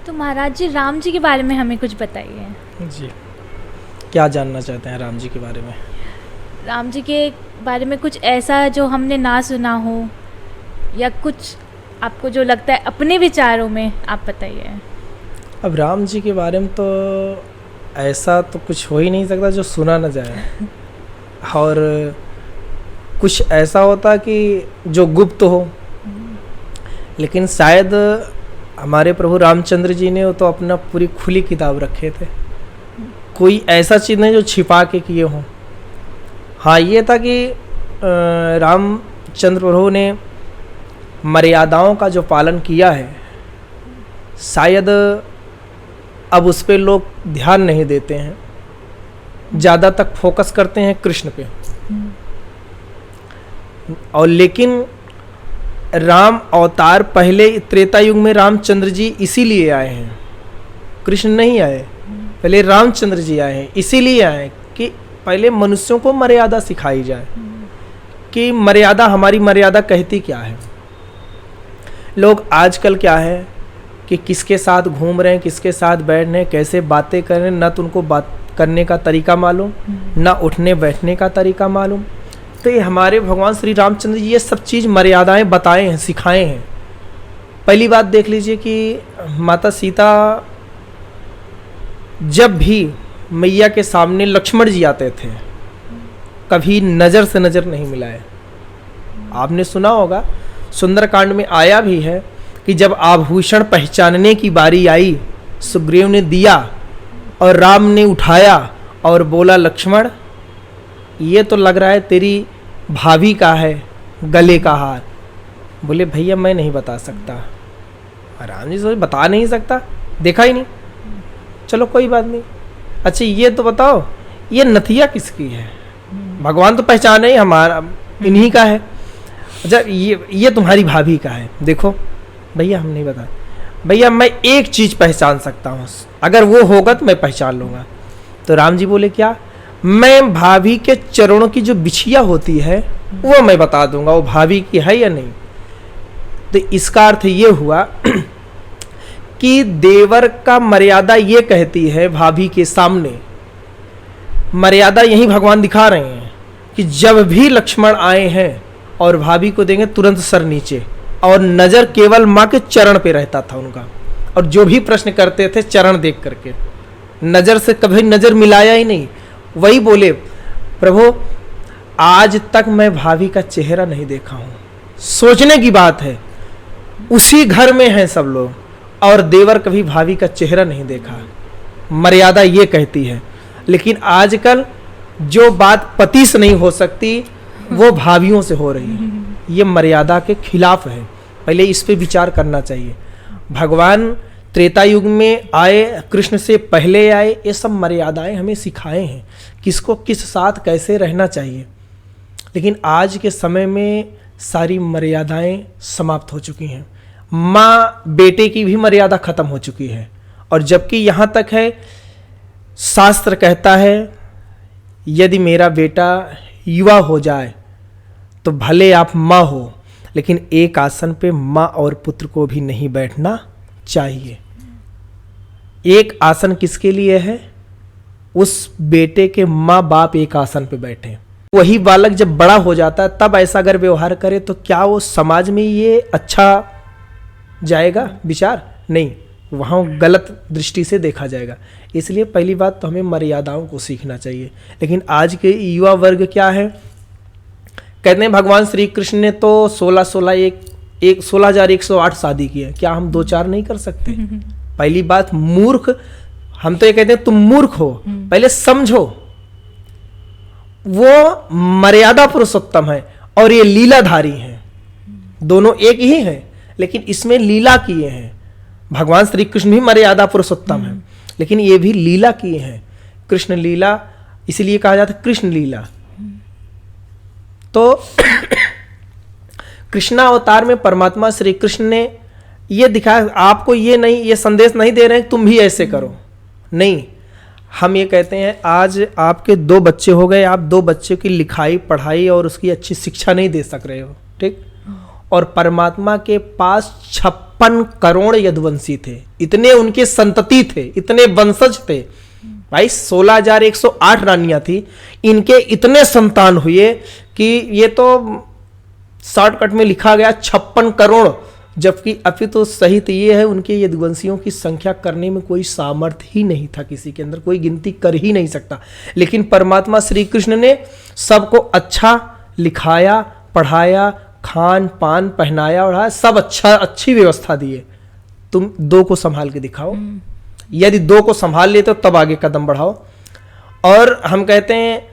तो महाराज जी, राम जी के बारे में हमें कुछ बताइए। जी, क्या जानना चाहते हैं राम जी के बारे में? राम जी के बारे में कुछ ऐसा जो हमने ना सुना हो, या कुछ आपको जो लगता है अपने विचारों में, आप बताइए। अब राम जी के बारे में तो ऐसा तो कुछ हो ही नहीं सकता जो सुना न जाए। और कुछ ऐसा होता कि जो गुप्त हो, लेकिन शायद हमारे प्रभु रामचंद्र जी ने तो अपना पूरी खुली किताब रखे थे। कोई ऐसा चीज़ नहीं जो छिपा के किए हों। हाँ, ये था कि रामचंद्र प्रभु ने मर्यादाओं का जो पालन किया है, शायद अब उस पे लोग ध्यान नहीं देते हैं, ज़्यादा तक फोकस करते हैं कृष्ण पे। और लेकिन राम अवतार पहले त्रेता युग में रामचंद्र जी इसीलिए आए हैं, कृष्ण नहीं आए, पहले रामचंद्र जी आए हैं। इसीलिए आए कि पहले मनुष्यों को मर्यादा सिखाई जाए कि मर्यादा, हमारी मर्यादा कहती क्या है। लोग आजकल क्या है कि किसके साथ घूम रहे हैं, किसके साथ बैठ रहे हैं, कैसे बातें कर रहे हैं, ना तो उनको बात करने का तरीका मालूम, ना उठने बैठने का तरीका मालूम। तो ये हमारे भगवान श्री रामचंद्र जी ये सब चीज़ मर्यादाएं बताए हैं, सिखाए हैं। पहली बात देख लीजिए कि माता सीता जब भी मैया के सामने लक्ष्मण जी आते थे, कभी नज़र से नज़र नहीं मिलाए। आपने सुना होगा, सुंदरकांड में आया भी है कि जब आभूषण पहचानने की बारी आई, सुग्रीव ने दिया और राम ने उठाया और बोला, लक्ष्मण ये तो लग रहा है तेरी भाभी का है गले का हार। बोले, भैया मैं नहीं बता सकता। राम जी सोचे, बता नहीं सकता, देखा ही नहीं। चलो कोई बात नहीं। अच्छा ये तो बताओ, ये नथिया किसकी है? भगवान तो पहचाने ही हमारा, इन्हीं का है। अच्छा ये तुम्हारी भाभी का है, देखो। भैया हम नहीं बता। भैया मैं एक चीज़ पहचान सकता हूँ, अगर वो होगा तो मैं पहचान लूँगा। तो राम जी बोले, क्या? मैं भाभी के चरणों की जो बिछिया होती है वो मैं बता दूंगा वो भाभी की है या नहीं। तो इसका अर्थ ये हुआ कि देवर का मर्यादा ये कहती है, भाभी के सामने मर्यादा यही भगवान दिखा रहे हैं कि जब भी लक्ष्मण आए हैं और भाभी को देंगे तुरंत सर नीचे, और नज़र केवल माँ के चरण पे रहता था उनका। और जो भी प्रश्न करते थे चरण देख करके, नज़र से कभी नज़र मिलाया ही नहीं। वही बोले, प्रभु आज तक मैं भाभी का चेहरा नहीं देखा हूँ। सोचने की बात है, उसी घर में हैं सब लोग और देवर कभी भाभी का चेहरा नहीं देखा। मर्यादा ये कहती है। लेकिन आजकल जो बात पति से नहीं हो सकती वो भाभियों से हो रही है। ये मर्यादा के खिलाफ है। पहले इस पे विचार करना चाहिए। भगवान त्रेता युग में आए, कृष्ण से पहले आए, ये सब मर्यादाएं हमें सिखाए हैं किसको किस साथ कैसे रहना चाहिए। लेकिन आज के समय में सारी मर्यादाएं समाप्त हो चुकी हैं। माँ बेटे की भी मर्यादा खत्म हो चुकी है। और जबकि यहाँ तक है, शास्त्र कहता है यदि मेरा बेटा युवा हो जाए तो भले आप माँ हो, लेकिन एक आसन पे माँ और पुत्र को भी नहीं बैठना चाहिए। एक आसन किसके लिए है? उस बेटे के माँ बाप एक आसन पे बैठे। वही बालक जब बड़ा हो जाता है तब ऐसा अगर व्यवहार करे तो क्या वो समाज में ये अच्छा जाएगा विचार? नहीं, वहाँ गलत दृष्टि से देखा जाएगा। इसलिए पहली बात तो हमें मर्यादाओं को सीखना चाहिए। लेकिन आज के युवा वर्ग क्या है, कहते हैं भगवान श्री कृष्ण ने तो 16,108 शादी की है, क्या हम 2-4 नहीं कर सकते? पहली बात, मूर्ख, हम तो ये कहते हैं तुम मूर्ख हो, पहले समझो। वो मर्यादा पुरुषोत्तम है और ये लीलाधारी हैं, दोनों एक ही हैं, लेकिन इसमें लीला किए हैं। भगवान श्री कृष्ण भी मर्यादा पुरुषोत्तम है, लेकिन ये भी लीला किए हैं। कृष्ण लीला इसलिए कहा जाता है कृष्ण लीला। तो कृष्णा अवतार में परमात्मा श्री कृष्ण ने ये दिखाया, आपको ये संदेश नहीं दे रहे हैं तुम भी ऐसे करो, नहीं। हम ये कहते हैं आज आपके 2 बच्चे हो गए, आप 2 बच्चे की लिखाई पढ़ाई और उसकी अच्छी शिक्षा नहीं दे सक रहे हो, ठीक। और परमात्मा के पास 56 करोड़ यदुवंशी थे, इतने उनके संतति थे, इतने वंशज थे भाई। 16,108 रानियां थी, इनके इतने संतान हुए कि ये तो शॉर्टकट में लिखा गया 56 करोड़, जबकि अभी तो सही तो ये है उनके यदुवंशियों की संख्या करने में कोई सामर्थ्य ही नहीं था, किसी के अंदर कोई गिनती कर ही नहीं सकता। लेकिन परमात्मा श्री कृष्ण ने सबको अच्छा लिखाया, पढ़ाया, खान पान, पहनाया, ओढ़ाया, सब अच्छी व्यवस्था दिए। तुम 2 को संभाल के दिखाओ, यदि 2 को संभाल लेते हो तब आगे कदम बढ़ाओ। और हम कहते हैं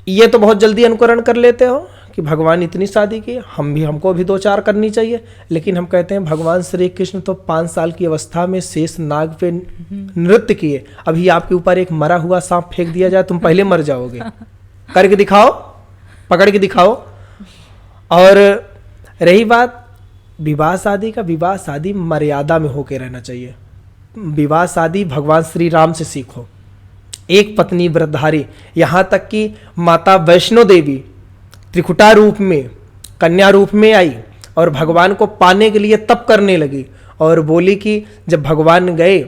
ये तो बहुत जल्दी अनुकरण कर लेते हो कि भगवान इतनी शादी की, हमको भी 2-4 करनी चाहिए। लेकिन हम कहते हैं भगवान श्री कृष्ण तो 5 साल की अवस्था में शेष नाग पे नृत्य किए। अभी आपके ऊपर एक मरा हुआ सांप फेंक दिया जाए, तुम पहले मर जाओगे। करके दिखाओ, पकड़ के दिखाओ। और रही बात विवाह शादी का, विवाह शादी मर्यादा में होके रहना चाहिए। विवाह शादी भगवान श्री राम से सीखो, एक पत्नी व्रतधारी। यहाँ तक कि माता वैष्णो देवी त्रिकुटा रूप में, कन्या रूप में आई और भगवान को पाने के लिए तप करने लगी और बोली कि जब भगवान गए,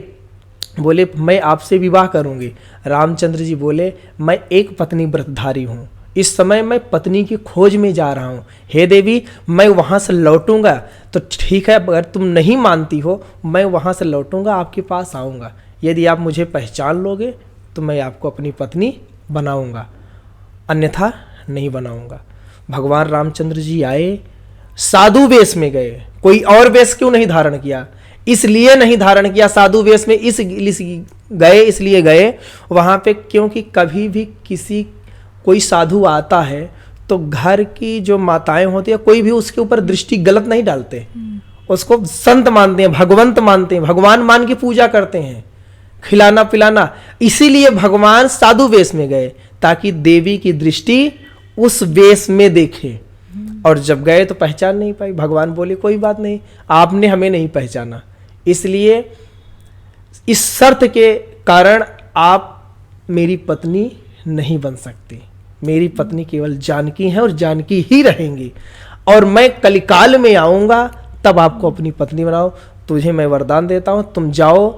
बोले मैं आपसे विवाह करूंगी। रामचंद्र जी बोले मैं एक पत्नी व्रतधारी हूँ, इस समय मैं पत्नी की खोज में जा रहा हूँ। हे देवी, मैं वहाँ से लौटूंगा तो ठीक है, अगर तुम नहीं मानती हो मैं वहाँ से लौटूंगा, आपके पास आऊँगा। यदि आप मुझे पहचान लोगे तो मैं आपको अपनी पत्नी बनाऊंगा, अन्यथा नहीं बनाऊंगा। भगवान रामचंद्र जी आए, साधु वेश में गए। कोई और वेश क्यों नहीं धारण किया? इसलिए नहीं धारण किया साधु वेश में, इसलिए गए वहाँ पे क्योंकि कभी भी कोई साधु आता है तो घर की जो माताएं होती है, कोई भी उसके ऊपर दृष्टि गलत नहीं डालते, उसको संत मानते हैं, भगवंत मानते हैं, भगवान मान के पूजा करते हैं, खिलाना पिलाना। इसीलिए भगवान साधु वेश में गए ताकि देवी की दृष्टि उस वेश में देखे। और जब गए तो पहचान नहीं पाई। भगवान बोले कोई बात नहीं, आपने हमें नहीं पहचाना, इसलिए इस शर्त के कारण आप मेरी पत्नी नहीं बन सकती। मेरी पत्नी केवल जानकी है और जानकी ही रहेंगी, और मैं कलिकाल में आऊंगा तब आपको अपनी पत्नी बनाओ। तुझे मैं वरदान देता हूं, तुम जाओ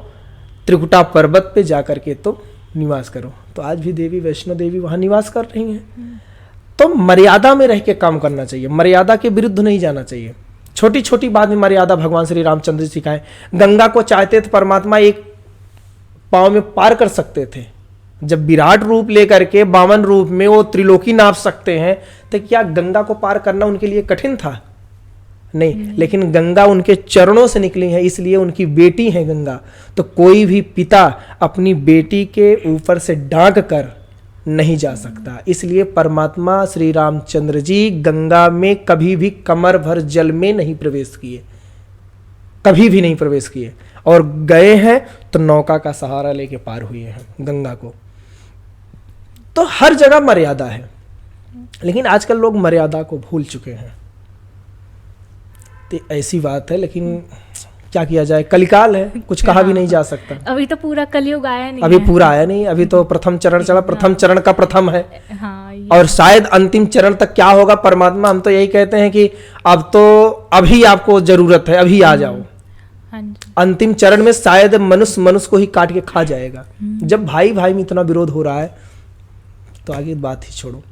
त्रिकुटा पर्वत पे जाकर के तुम निवास करो। तो आज भी देवी वैष्णो देवी वहां निवास कर रही हैं। तो मर्यादा में रह के काम करना चाहिए, मर्यादा के विरुद्ध नहीं जाना चाहिए। छोटी छोटी बात में मर्यादा भगवान श्री रामचंद्र जी सिखाए। गंगा को चाहते तो परमात्मा एक पांव में पार कर सकते थे। जब विराट रूप लेकर के 52 रूप में वो त्रिलोकी नाप सकते हैं, तो क्या गंगा को पार करना उनके लिए कठिन था? नहीं। लेकिन गंगा उनके चरणों से निकली है, इसलिए उनकी बेटी है गंगा। तो कोई भी पिता अपनी बेटी के ऊपर से डांक कर नहीं जा सकता। इसलिए परमात्मा श्री रामचंद्र जी गंगा में कभी भी कमर भर जल में नहीं प्रवेश किए, कभी भी नहीं प्रवेश किए, और गए हैं तो नौका का सहारा लेके पार हुए हैं गंगा को। तो हर जगह मर्यादा है, लेकिन आजकल लोग मर्यादा को भूल चुके हैं। तो ऐसी बात है, लेकिन क्या किया जाए, कलिकाल है, कुछ कहा भी नहीं जा सकता। अभी तो पूरा कलयुग आया नहीं, अभी पूरा आया नहीं, अभी तो प्रथम चरण चला, प्रथम चरण का प्रथम है। हाँ, और शायद अंतिम चरण तक क्या होगा परमात्मा, हम तो यही कहते हैं कि अब तो अभी आपको जरूरत है, अभी आ जाओ। हाँ जी। अंतिम चरण में शायद मनुष्य को ही काट के खा जाएगा। जब भाई भाई में इतना विरोध हो रहा है तो आगे बात ही छोड़ो।